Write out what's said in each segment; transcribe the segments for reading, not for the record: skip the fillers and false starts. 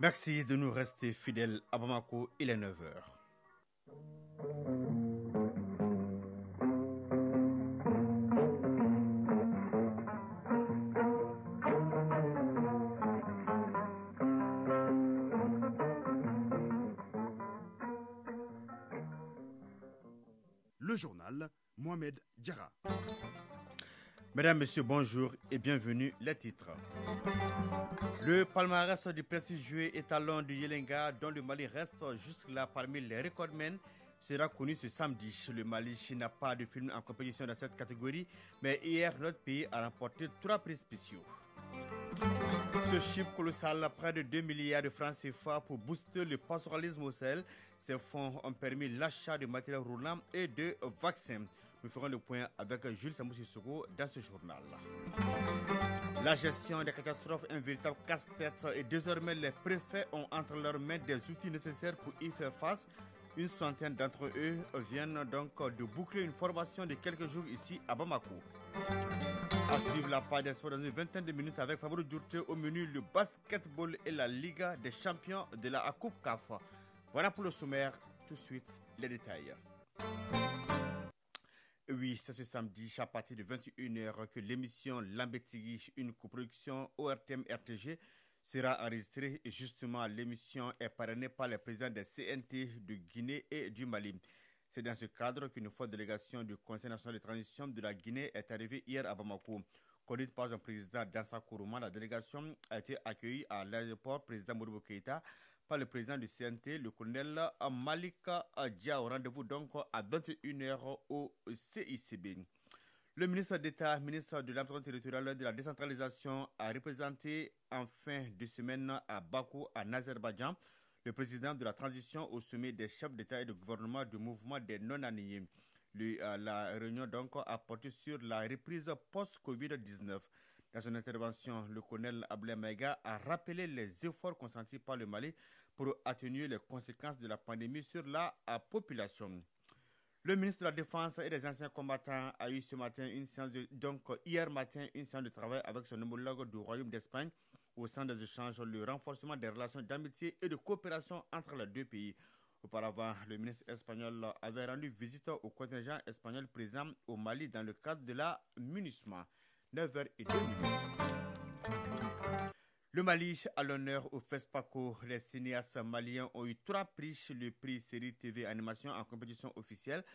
Merci de nous rester fidèles à Bamako, il est 9 heures. Le journal Mohamed Diarra. Mesdames, Messieurs, bonjour et bienvenue. Les titres. Le palmarès du prestigieux étalon de Yelenga, dont le Mali reste jusque-là parmi les recordmen, sera connu ce samedi. Le Mali n'a pas de film en compétition dans cette catégorie, mais hier, notre pays a remporté 3 prix spéciaux. Ce chiffre colossal, près de 2 milliards de francs CFA pour booster le pastoralisme au Sahel. Ces fonds ont permis l'achat de matériel roulant et de vaccins. Nous ferons le point avec Jules Sambou-Sissoko dans ce journal. La gestion des catastrophes, un véritable casse-tête, et désormais les préfets ont entre leurs mains des outils nécessaires pour y faire face. Une centaine d'entre eux viennent donc de boucler une formation de quelques jours ici à Bamako. À suivre la page des sports dans une vingtaine de minutes avec Fabrou Djourté au menu le basketball et la Liga des champions de la Coupe CAF. Voilà pour le sommaire, tout de suite les détails. Oui, c'est ce samedi à partir de 21h que l'émission Lambetigi, une coproduction ORTM-RTG, sera enregistrée. Et justement, l'émission est parrainée par les présidents des CNT de Guinée et du Mali. C'est dans ce cadre qu'une forte délégation du Conseil national de transition de la Guinée est arrivée hier à Bamako. Conduite par son président Dansa Kourouma, la délégation a été accueillie à l'aéroport président Modibo Keïta par le président du CNT, le colonel Malika Dia. Rendez-vous donc à 21h au CICB. Le ministre d'État, ministre de l'Administration territoriale et de la décentralisation, a représenté en fin de semaine à Bakou, en Azerbaïdjan, le président de la transition au sommet des chefs d'État et de gouvernement du mouvement des non-alignés. La réunion donc a porté sur la reprise post-Covid-19. Dans son intervention, le colonel Abdel Maïga a rappelé les efforts consentis par le Mali pour atténuer les conséquences de la pandémie sur la population. Le ministre de la Défense et des anciens combattants a eu ce matin hier matin une séance de travail avec son homologue du Royaume d'Espagne au sein des échanges, le renforcement des relations d'amitié et de coopération entre les deux pays. Auparavant, le ministre espagnol avait rendu visite au contingent espagnol présent au Mali dans le cadre de la MINUSMA. 9h02. Le Mali à l'honneur au FESPACO. Les cinéastes maliens ont eu 3 prix, le prix série TV animation en compétition officielle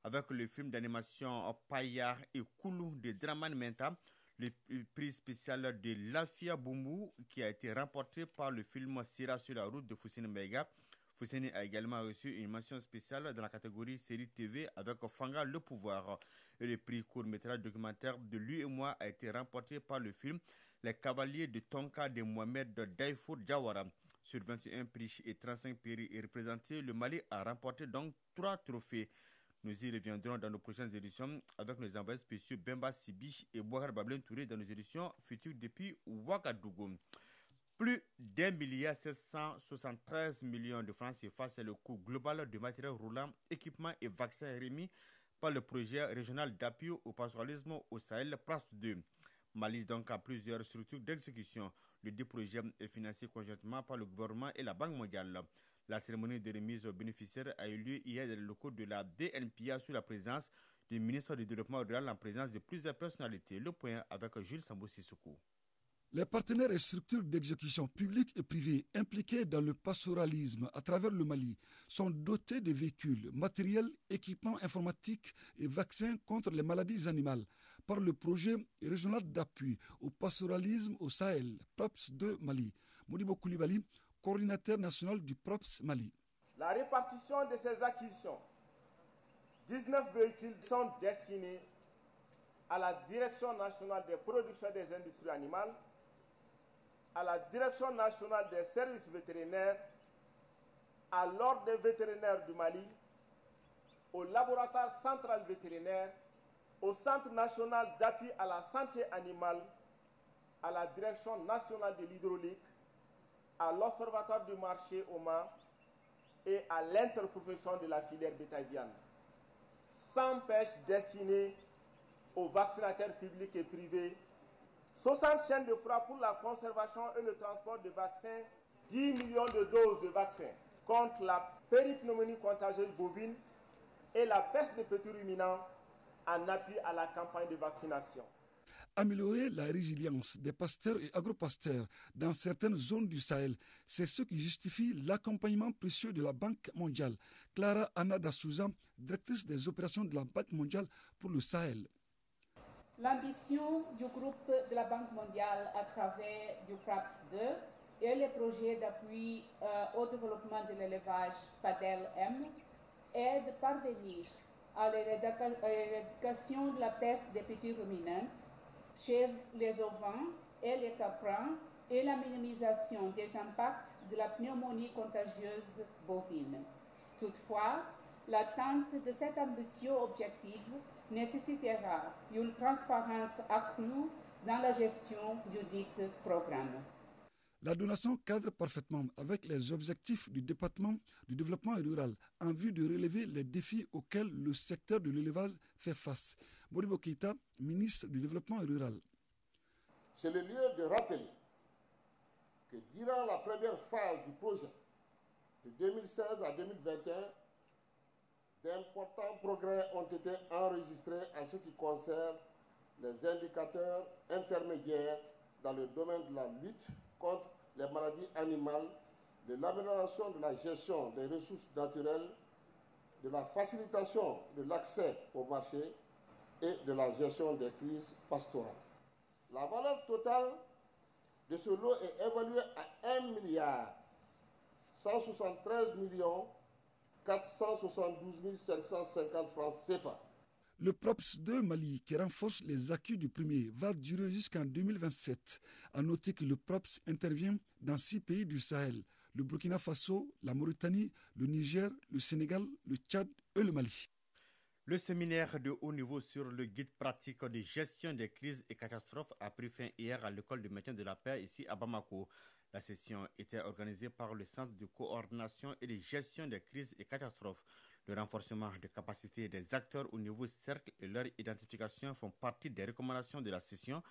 avec le film d'animation Paya et Koulou de Draman Menta, le prix spécial de Lafia Boumou qui a été remporté par le film Sira sur la route de Foussine Mega. Foussine a également reçu une mention spéciale dans la catégorie série TV avec Fanga le pouvoir. Et le prix court-métrage documentaire de Lui et moi a été remporté par le film Les Cavaliers de Tonka de Mohamed Daifour Jawara. Sur 21 prix et 35 prix représentés, le Mali a remporté donc 3 trophées. Nous y reviendrons dans nos prochaines éditions avec nos envoyés spéciaux Bemba Sibi et Bouhar Bablin Touré dans nos éditions futures depuis Ouagadougou. Plus d'1,773 milliard de francs CFA, c'est le coût global du matériel roulant, équipement et vaccins remis par le projet régional d'appui au pastoralisme au Sahel, PRAS 2. Mali donc a plusieurs structures d'exécution. Le dit projet est financé conjointement par le gouvernement et la Banque mondiale. La cérémonie de remise aux bénéficiaires a eu lieu hier dans le locaux de la DNPA sous la présence du ministre du Développement rural en présence de plusieurs personnalités. Le point avec Jules Sambou-Sissoko. Les partenaires et structures d'exécution publiques et privées impliqués dans le pastoralisme à travers le Mali sont dotés de véhicules, matériels, équipements informatiques et vaccins contre les maladies animales par le projet régional d'appui au pastoralisme au Sahel, PRAPS 2 Mali. Modibo Koulibaly, coordinateur national du PRAPS Mali. La répartition de ces acquisitions, 19 véhicules sont destinés à la Direction nationale des productions des industries animales, à la Direction nationale des services vétérinaires, à l'Ordre des vétérinaires du Mali, au laboratoire central vétérinaire, au Centre national d'appui à la santé animale, à la Direction nationale de l'hydraulique, à l'Observatoire du marché OMA et à l'interprofession de la filière bétail-viande. 100 pêches destinées aux vaccinateurs publics et privés, 60 chaînes de froid pour la conservation et le transport de vaccins 10 millions de doses de vaccins contre la péripneumonie contagieuse bovine et la peste des petits ruminants en appui à la campagne de vaccination. Améliorer la résilience des pasteurs et agropasteurs dans certaines zones du Sahel, c'est ce qui justifie l'accompagnement précieux de la Banque mondiale. Clara Anna da Souza, directrice des opérations de la Banque mondiale pour le Sahel. L'ambition du groupe de la Banque mondiale à travers du CRAPS 2 et les projets d'appui au développement de l'élevage PADEL-M est de parvenir à l'éradication de la peste des petits ruminants, chèvres, les ovins et les caprins, et la minimisation des impacts de la pneumonie contagieuse bovine. Toutefois, l'atteinte de cet ambitieux objectif nécessitera une transparence accrue dans la gestion du dit programme. La donation cadre parfaitement avec les objectifs du département du développement rural en vue de relever les défis auxquels le secteur de l'élevage fait face. Modibo Keïta, ministre du Développement rural. C'est le lieu de rappeler que durant la première phase du projet, de 2016 à 2021, d'importants progrès ont été enregistrés en ce qui concerne les indicateurs intermédiaires dans le domaine de la lutte contre les maladies animales, de l'amélioration de la gestion des ressources naturelles, de la facilitation de l'accès au marché et de la gestion des crises pastorales. La valeur totale de ce lot est évaluée à 1 milliard 173 millions 472 550 francs CFA. Le PROPS 2 Mali, qui renforce les acquis du premier, va durer jusqu'en 2027. À noter que le PROPS intervient dans 6 pays du Sahel, le Burkina Faso, la Mauritanie, le Niger, le Sénégal, le Tchad et le Mali. Le séminaire de haut niveau sur le guide pratique de gestion des crises et catastrophes a pris fin hier à l'école de maintien de la paix ici à Bamako. La session était organisée par le Centre de coordination et de gestion des crises et catastrophes. Le renforcement des capacités des acteurs au niveau cercle et leur identification font partie des recommandations de la session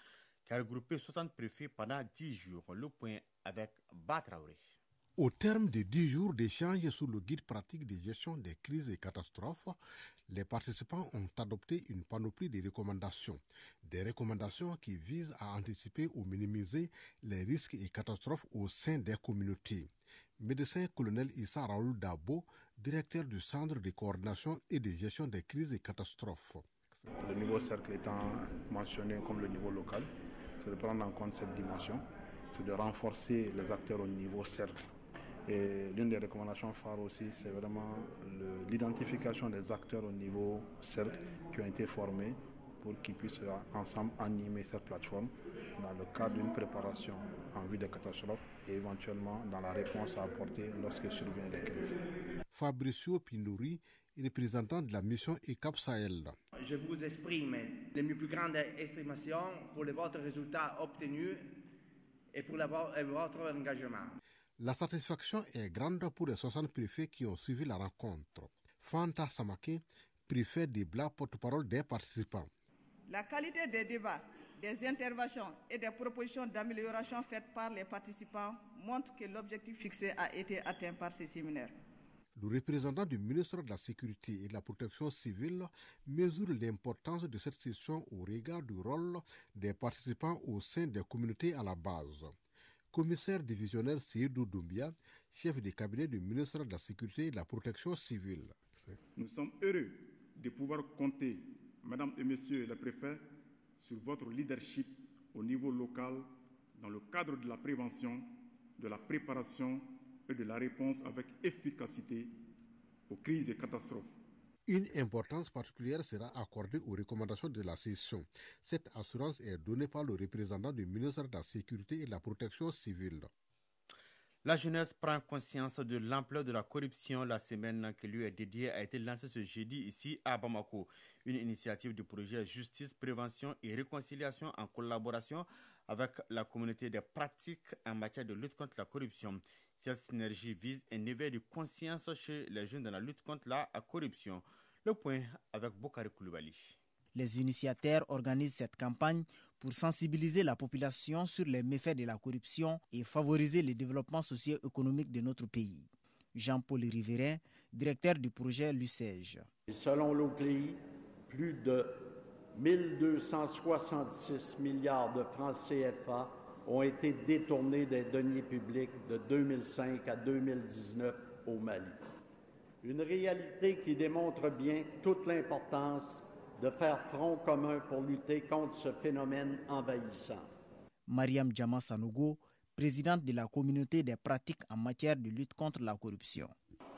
qui a regroupé 60 préfets pendant 10 jours. Le point avec Batraouri. Au terme de 10 jours d'échanges sur le guide pratique de gestion des crises et catastrophes, les participants ont adopté une panoplie de recommandations. Des recommandations qui visent à anticiper ou minimiser les risques et catastrophes au sein des communautés. Médecin colonel Issa Raoul Dabo, directeur du Centre de coordination et de gestion des crises et catastrophes. Le niveau cercle étant mentionné comme le niveau local, c'est de prendre en compte cette dimension, c'est de renforcer les acteurs au niveau cercle. Et l'une des recommandations phares aussi, c'est vraiment l'identification des acteurs au niveau cercle qui ont été formés pour qu'ils puissent ensemble animer cette plateforme dans le cadre d'une préparation en vue des catastrophes et éventuellement dans la réponse à apporter lorsque survient les crises. Fabricio Pinouri, représentant de la mission ECAP Sahel. Je vous exprime les plus grandes estimations pour votre résultat obtenu et pour votre engagement. La satisfaction est grande pour les 60 préfets qui ont suivi la rencontre. Fanta Samake, préfet des Blas, porte-parole des participants. La qualité des débats, des interventions et des propositions d'amélioration faites par les participants montre que l'objectif fixé a été atteint par ces séminaires. Le représentant du ministre de la Sécurité et de la Protection civile mesure l'importance de cette session au regard du rôle des participants au sein des communautés à la base. Commissaire divisionnaire Seydou Doumbia, chef de cabinet du ministre de la Sécurité et de la Protection civile. Nous sommes heureux de pouvoir compter, Mesdames et Messieurs les préfets, sur votre leadership au niveau local dans le cadre de la prévention, de la préparation et de la réponse avec efficacité aux crises et catastrophes. Une importance particulière sera accordée aux recommandations de la session. Cette assurance est donnée par le représentant du ministre de la Sécurité et de la Protection civile. La jeunesse prend conscience de l'ampleur de la corruption. La semaine qui lui est dédiée a été lancée ce jeudi ici à Bamako. Une initiative du projet Justice, Prévention et Réconciliation en collaboration avec la communauté des pratiques en matière de lutte contre la corruption. Cette synergie vise un éveil de conscience chez les jeunes dans la lutte contre la corruption. Le point avec Bokari Koulibaly. Les initiateurs organisent cette campagne pour sensibiliser la population sur les méfaits de la corruption et favoriser le développement socio-économique de notre pays. Jean-Paul Riverain, directeur du projet LUCEJ. Selon l'OCLEI, plus de 1266 milliards de francs CFA ont été détournés des deniers publics de 2005 à 2019 au Mali. Une réalité qui démontre bien toute l'importance de faire front commun pour lutter contre ce phénomène envahissant. Mariam Djama Sanogo, présidente de la communauté des pratiques en matière de lutte contre la corruption.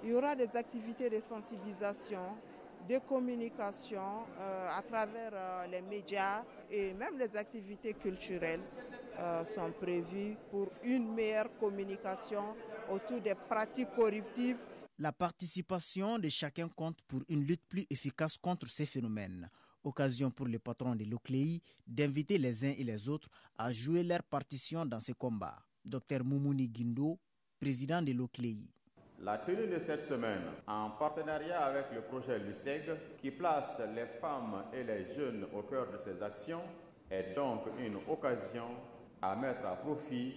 Il y aura des activités de sensibilisation, de communication à travers les médias et même les activités culturelles sont prévues pour une meilleure communication autour des pratiques corruptives. La participation de chacun compte pour une lutte plus efficace contre ces phénomènes. Occasion pour les patrons de l'OCLEI d'inviter les uns et les autres à jouer leur partition dans ces combats. Dr Moumouni Guindo, président de l'OCLEI. La tenue de cette semaine, en partenariat avec le projet LUCEG, qui place les femmes et les jeunes au cœur de ses actions, est donc une occasion à mettre à profit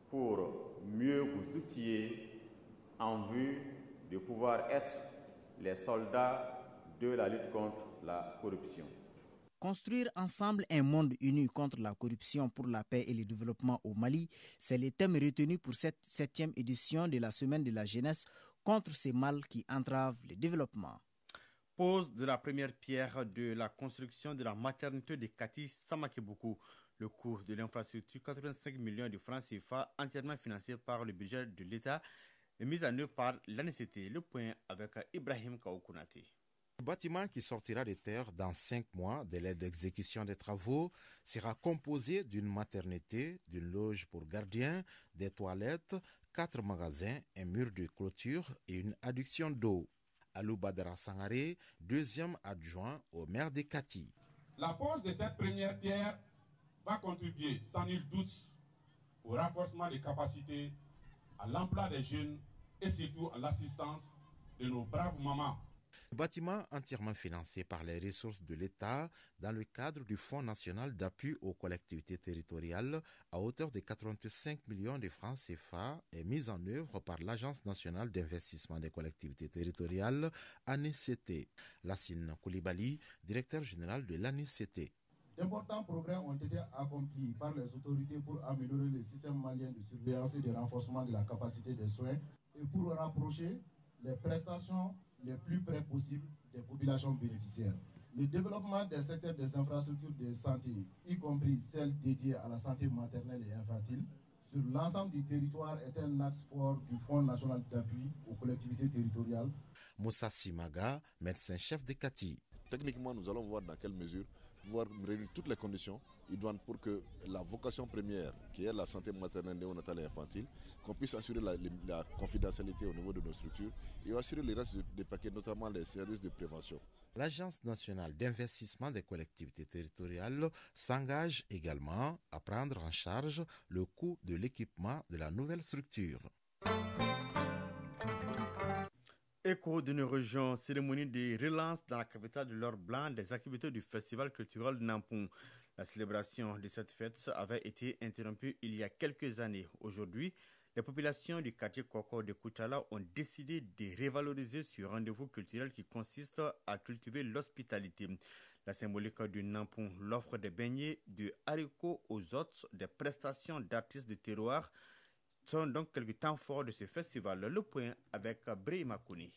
pour mieux vous outiller en vue de pouvoir être les soldats de la lutte contre la corruption. Construire ensemble un monde uni contre la corruption pour la paix et le développement au Mali, c'est le thème retenu pour cette 7e édition de la Semaine de la jeunesse contre ces mâles qui entravent le développement. Pose de la première pierre de la construction de la maternité de Kati Samakebuku. Le coût de l'infrastructure, 85 millions de francs CFA, entièrement financé par le budget de l'État, est mis en œuvre par l'ANCT. Le point avec Ibrahim Kaoukounate. Le bâtiment qui sortira de terre dans 5 mois de l'aide d'exécution des travaux sera composé d'une maternité, d'une loge pour gardiens, des toilettes, 4 magasins, un mur de clôture et une adduction d'eau. Alou Badara Sangaré, deuxième adjoint au maire de Kati. La pose de cette première pierre va contribuer sans nul doute au renforcement des capacités, à l'emploi des jeunes et surtout à l'assistance de nos braves mamans. Le bâtiment entièrement financé par les ressources de l'État dans le cadre du Fonds national d'appui aux collectivités territoriales à hauteur de 85 millions de francs CFA est mis en œuvre par l'Agence nationale d'investissement des collectivités territoriales, ANCT. Lassine Koulibaly, directeur général de l'ANCT. D'importants progrès ont été accomplis par les autorités pour améliorer le système malien de surveillance et de renforcement de la capacité des soins et pour rapprocher les prestations les plus près possibles des populations bénéficiaires. Le développement des secteurs des infrastructures de santé, y compris celles dédiées à la santé maternelle et infantile, sur l'ensemble du territoire est un axe fort du Fonds national d'appui aux collectivités territoriales. Moussa Simaga, médecin-chef de Kati. Techniquement, nous allons voir dans quelle mesure pouvoir réunir toutes les conditions idoines pour que la vocation première, qui est la santé maternelle, néonatale et infantile, qu'on puisse assurer la confidentialité au niveau de nos structures et assurer le reste des paquets, notamment les services de prévention. L'Agence nationale d'investissement des collectivités territoriales s'engage également à prendre en charge le coût de l'équipement de la nouvelle structure. Écho d'une région, cérémonie de relance dans la capitale de l'Or Blanc des activités du festival culturel de Nampung. La célébration de cette fête avait été interrompue il y a quelques années. Aujourd'hui, les populations du quartier Koko de Koutchala ont décidé de revaloriser ce rendez-vous culturel qui consiste à cultiver l'hospitalité. La symbolique du Nampung, l'offre de beignets, de haricots aux hôtes, des prestations d'artistes de terroir sont donc quelques temps forts de ce festival. Le point avec Brahima Kouni.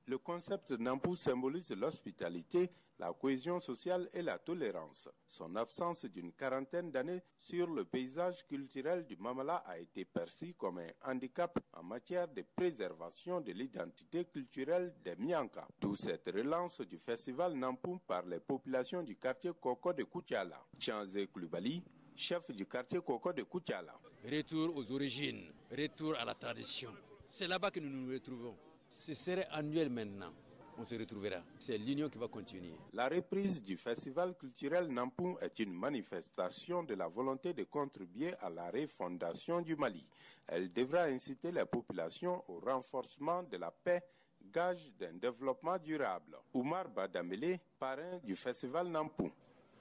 Le concept de Nampung symbolise l'hospitalité, la cohésion sociale et la tolérance. Son absence d'une quarantaine d'années sur le paysage culturel du Mamala a été perçue comme un handicap en matière de préservation de l'identité culturelle des Mianka. D'où cette relance du festival Nampung par les populations du quartier Koko de Koutchala. Chanze Koulibaly, chef du quartier Koko de Koutchala. Retour aux origines, retour à la tradition. C'est là-bas que nous nous retrouvons. Ce serait annuel maintenant. On se retrouvera. C'est l'union qui va continuer. La reprise du festival culturel Nampung est une manifestation de la volonté de contribuer à la refondation du Mali. Elle devra inciter les populations au renforcement de la paix gage d'un développement durable. Oumar Badamele, parrain du festival Nampoung.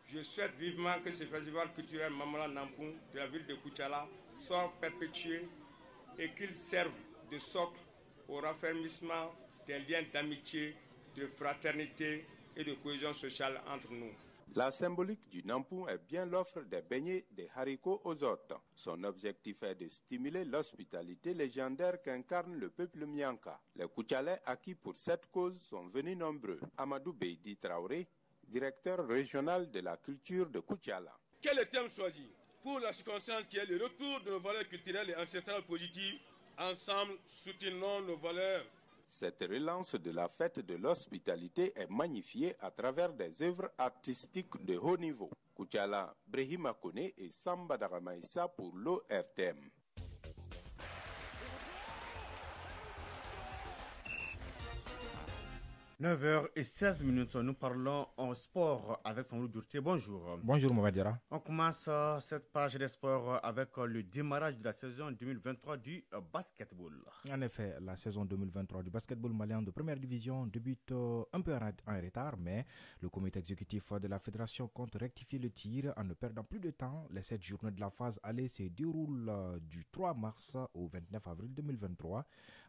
Je souhaite vivement que ce festival culturel Mamala Nampoung de la ville de Koutiala soit perpétué et qu'il serve de socle au raffermissement des liens d'amitié, de fraternité et de cohésion sociale entre nous. La symbolique du Nampoung est bien l'offre des beignets des haricots aux hôtes. Son objectif est de stimuler l'hospitalité légendaire qu'incarne le peuple Mianka. Les Koutialais acquis pour cette cause sont venus nombreux. Amadou Beidi Traoré, directeur régional de la culture de Koutiala. Quel est le thème choisi? Pour la circonstance qui est le retour de nos valeurs culturelles et ancestrales positives, ensemble soutenons nos valeurs. Cette relance de la fête de l'hospitalité est magnifiée à travers des œuvres artistiques de haut niveau. Koutiala, Brehima Kone et Samba Daramaïsa pour l'ORTM. 9h16, nous parlons en sport avec Famou Dourtier. Bonjour. Bonjour Momadira. On commence cette page des sports avec le démarrage de la saison 2023 du basketball. En effet, la saison 2023 du basketball malien de première division débute un peu en retard, mais le comité exécutif de la fédération compte rectifier le tir en ne perdant plus de temps. Les 7 journées de la phase allée se déroulent du 3 mars au 29 avril 2023.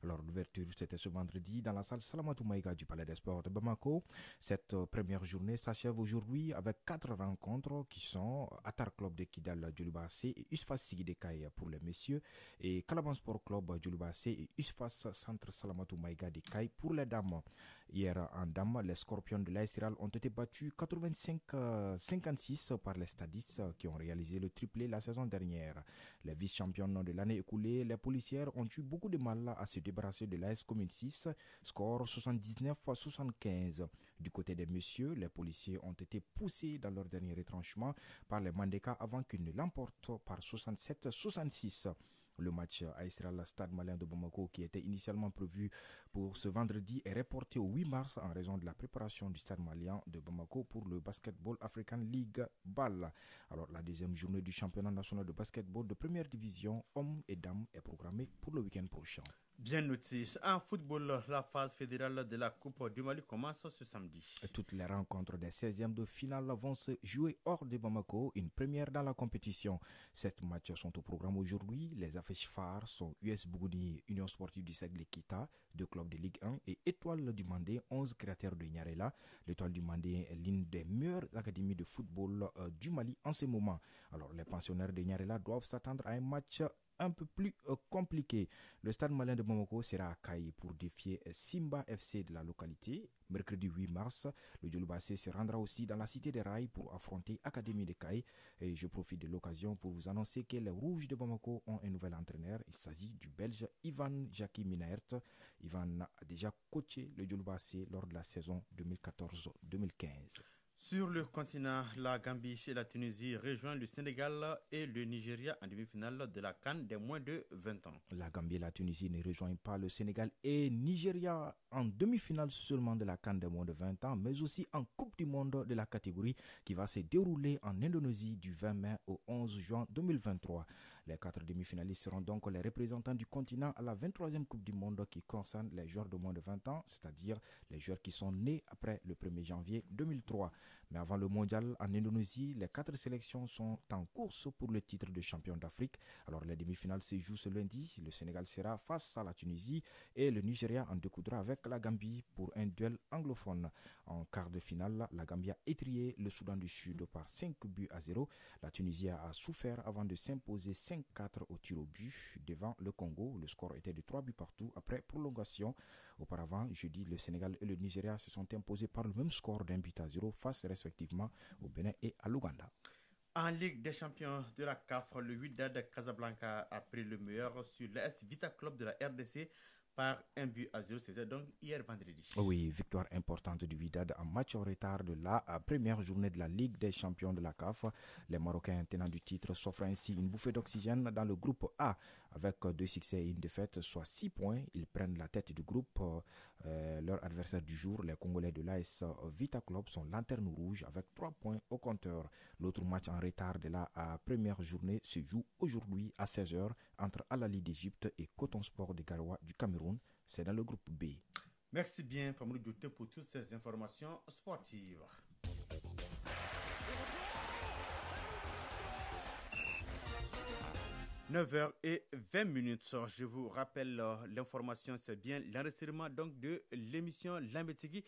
Alors l'ouverture c'était ce vendredi dans la salle Salamatou Maïga du Palais des Sports de Bamako. Cette première journée s'achève aujourd'hui avec 4 rencontres qui sont Atar Club de Kidal Djoulibassé et USFAS Sigidekaï pour les messieurs et Calaban Sport Club Djoulibassé et USFAS Centre Salamatou Maïga de Kaï pour les dames. Hier en dames, les Scorpions de l'Aïsiral ont été battus 85-56 par les Stadistes qui ont réalisé le triplé la saison dernière. Les vice-championnes de l'année écoulée, les policières ont eu beaucoup de mal à se débarrasser de l'AS Commune 6, score 79-75. Du côté des messieurs, les policiers ont été poussés dans leur dernier retranchement par les Mandeka avant qu'ils ne l'emportent par 67-66. Le match à Israël Stade Malien de Bamako, qui était initialement prévu pour ce vendredi, est reporté au 8 mars en raison de la préparation du Stade Malien de Bamako pour le Basketball African League BAL. Alors, la deuxième journée du championnat national de basketball de première division hommes et dames est programmée pour le week-end prochain. Bien noté. En football, la phase fédérale de la Coupe du Mali commence ce samedi. Toutes les rencontres des 16e de finale vont se jouer hors de Bamako, une première dans la compétition. 7 matchs sont au programme aujourd'hui. Les affiches phares sont US Bougouni, Union Sportive du Seigle Kita, 2 clubs de Ligue 1 et Étoile du Mandé, 11 créateurs de Nyarela. L'Étoile du Mandé est l'une des meilleures académies de football du Mali en ce moment. Alors les pensionnaires de Nyarela doivent s'attendre à un match un peu plus compliqué. Le Stade Malien de Bamako sera à Kaï pour défier Simba FC de la localité. Mercredi 8 mars, le Djoulibassé se rendra aussi dans la Cité des Rails pour affronter Académie de Kaï. Et je profite de l'occasion pour vous annoncer que les Rouges de Bamako ont un nouvel entraîneur. Il s'agit du Belge Ivan Jackie Minaert. Ivan a déjà coaché le Djoulibassé lors de la saison 2014-2015. Sur le continent, la Gambie et la Tunisie rejoignent le Sénégal et le Nigeria en demi-finale de la CAN des moins de 20 ans. La Gambie et la Tunisie ne rejoignent pas le Sénégal et Nigeria en demi-finale seulement de la CAN des moins de 20 ans, mais aussi en Coupe du Monde de la catégorie qui va se dérouler en Indonésie du 20 mai au 11 juin 2023. Les 4 demi-finalistes seront donc les représentants du continent à la 23e Coupe du Monde qui concerne les joueurs de moins de 20 ans, c'est-à-dire les joueurs qui sont nés après le 1er janvier 2003. Mais avant le mondial en Indonésie, les 4 sélections sont en course pour le titre de champion d'Afrique. Alors les demi-finales se jouent ce lundi. Le Sénégal sera face à la Tunisie et le Nigeria en découdra avec la Gambie pour un duel anglophone. En quart de finale, la Gambie a étrié le Soudan du Sud par 5-0. La Tunisie a souffert avant de s'imposer 5-4 au tir au but devant le Congo. Le score était de 3 buts partout après prolongation. Auparavant, jeudi, le Sénégal et le Nigeria se sont imposés par le même score d'1-0 face respectivement au Bénin et à l'Ouganda. En Ligue des champions de la CAF, le Wydad de Casablanca a pris le meilleur sur l'AS Vita Club de la RDC par 1-0. C'était donc hier vendredi. Oui, victoire importante du Wydad en match en retard de la première journée de la Ligue des champions de la CAF. Les Marocains tenants du titre s'offrent ainsi une bouffée d'oxygène dans le groupe A avec 2 succès et une défaite, soit 6 points. Ils prennent la tête du groupe. Leur adversaire du jour, les Congolais de l'AS Vita Club, sont lanterne rouge avec 3 points au compteur. L'autre match en retard de la première journée se joue aujourd'hui à 16h entre Al Ahly d'Égypte et Coton Sport de Garoua du Cameroun. C'est dans le groupe B. Merci bien, Famoulou Douté, pour toutes ces informations sportives. « 9h20. Je vous rappelle l'information, c'est bien l'enregistrement donc de l'émission Lambétigui,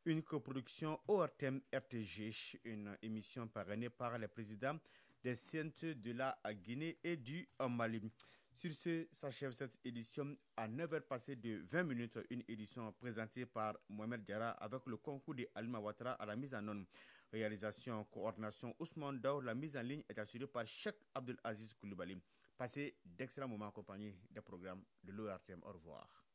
une coproduction ORTM RTG, une émission parrainée par le président des CNT de la Guinée et du Mali. Sur ce, s'achève cette édition à 9h passées de 20 minutes, une édition présentée par Mohamed Diarra avec le concours de Alima Ouattara à la mise en onde. Réalisation, coordination Ousmane Daour, la mise en ligne est assurée par Cheikh Abdel Aziz Koulibaly. Passez d'excellents moments en compagnie des programmes de l'ORTM. Au revoir.